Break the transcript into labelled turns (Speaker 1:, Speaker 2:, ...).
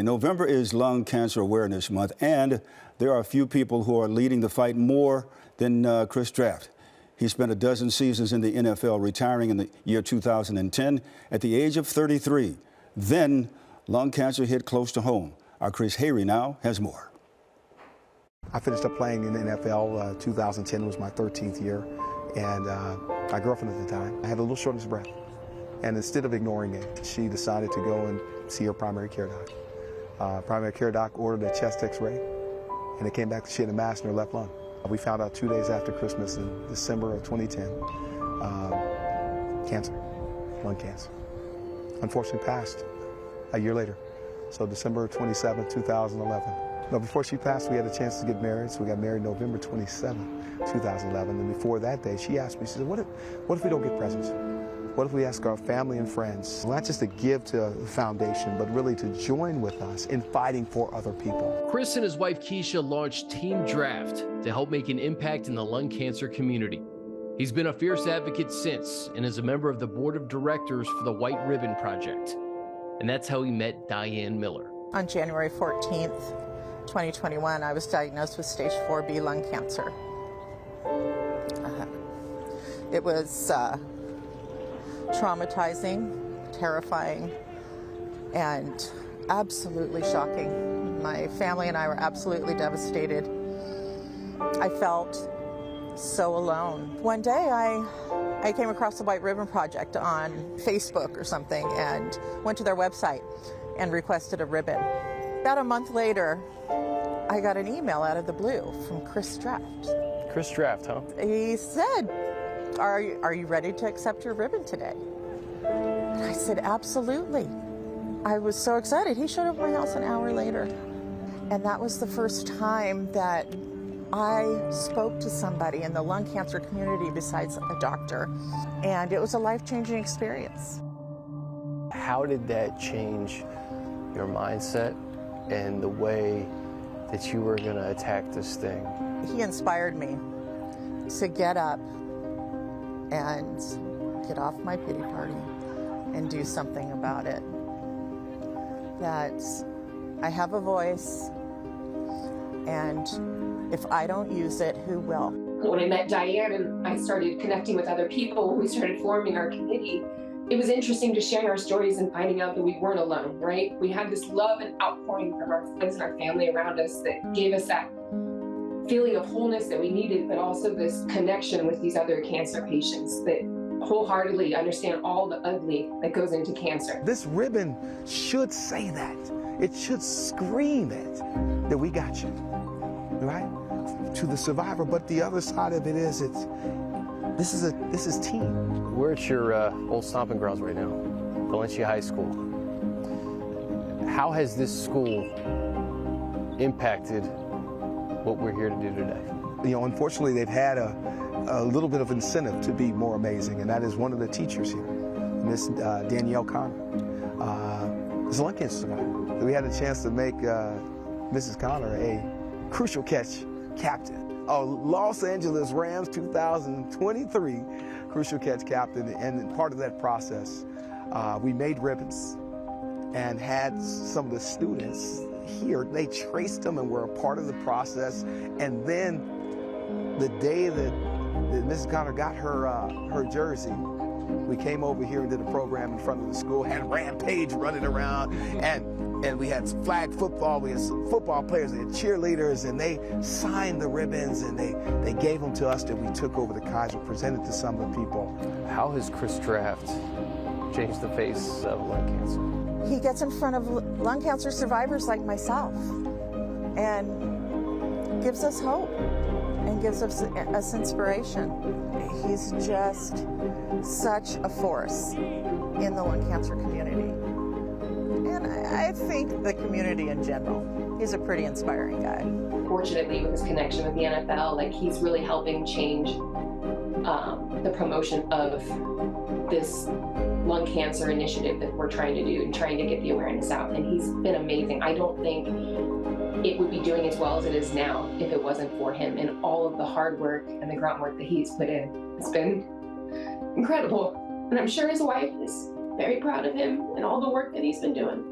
Speaker 1: November is Lung Cancer Awareness Month, and there are a few people who are leading the fight more than Chris Draft. He spent a dozen seasons in the NFL, retiring in the year 2010 at the age of 33. Then lung cancer hit close to home. Our Chris Hayre now has more.
Speaker 2: I finished up playing in the NFL. 2010 was my 13th year, and my girlfriend at the time, I had a little shortness of breath. And instead of ignoring it, she decided to go and see her primary care doc. Primary care doc ordered a chest x-ray, and it came back that she had a mass in her left lung. We found out 2 days after Christmas in December of 2010, cancer, lung cancer. Unfortunately passed a year later, so December 27, 2011. Now, before she passed, we had a chance to get married, so we got married November 27, 2011, and before that day, she asked me, she said, what if we don't get presents? What if we ask our family and friends, not just to give to the foundation, but really to join with us in fighting for other people?
Speaker 3: Chris and his wife Keisha launched Team Draft to help make an impact in the lung cancer community. He's been a fierce advocate since and is a member of the board of directors for the White Ribbon Project. And that's how he met Diane Miller.
Speaker 4: On January 14th, 2021, I was diagnosed with stage 4B lung cancer. It was traumatizing, terrifying, and absolutely shocking. My family and I were absolutely devastated. I felt so alone. One day I came across the White Ribbon Project on Facebook or something and went to their website and requested a ribbon. About a month later, I got an email out of the blue from Chris Draft.
Speaker 3: Chris Draft, huh?
Speaker 4: He said, are you ready to accept your ribbon today? And I said, absolutely. I was so excited. He showed up at my house an hour later. And that was the first time that I spoke to somebody in the lung cancer community besides a doctor. And it was a life-changing experience.
Speaker 5: How did that change your mindset and the way that you were going to attack this thing?
Speaker 4: He inspired me to get up and get off my pity party and do something about it. That I have a voice, and if I don't use it, who will?
Speaker 6: When I met Diane and I started connecting with other people, we started forming our committee. It was interesting to share our stories and finding out that we weren't alone, right? We had this love and outpouring from our friends and our family around us that gave us that feeling of wholeness that we needed, but also this connection with these other cancer patients that wholeheartedly understand all the ugly that goes into cancer.
Speaker 2: This ribbon should say that. It should scream it, that we got you, right? To the survivor, but the other side of it is, this is team.
Speaker 5: We're at your old stomping grounds right now, Valencia High School. How has this school impacted what we're here to do today?
Speaker 2: You know, unfortunately, they've had a little bit of incentive to be more amazing, and that is one of the teachers here, Miss Danielle Connor, is a lung cancer survivor. We had a chance to make Mrs. Connor a crucial catch captain. Los Angeles Rams 2023 crucial catch captain, and part of that process, we made ribbons and had some of the students here. They traced them and were a part of the process. And then the day that Mrs. Connor got her jersey, we came over here and did a program in front of the school, had Rampage running around, and we had flag football, we had some football players, we had cheerleaders, and they signed the ribbons and they gave them to us that we took over to Kaiser, presented to some of the people.
Speaker 5: How has Chris Draft changed the face of lung cancer?
Speaker 4: He gets in front of lung cancer survivors like myself and gives us hope and gives us inspiration. He's just such a force in the lung cancer community. And I think the community in general. He's a pretty inspiring guy.
Speaker 6: Fortunately, with his connection with the NFL, like, he's really helping change the promotion of this lung cancer initiative that we're trying to do and trying to get the awareness out. And he's been amazing. I don't think it would be doing as well as it is now if it wasn't for him and all of the hard work and the grunt work that he's put in. It's been incredible. And I'm sure his wife is very proud of him and all the work that he's been doing.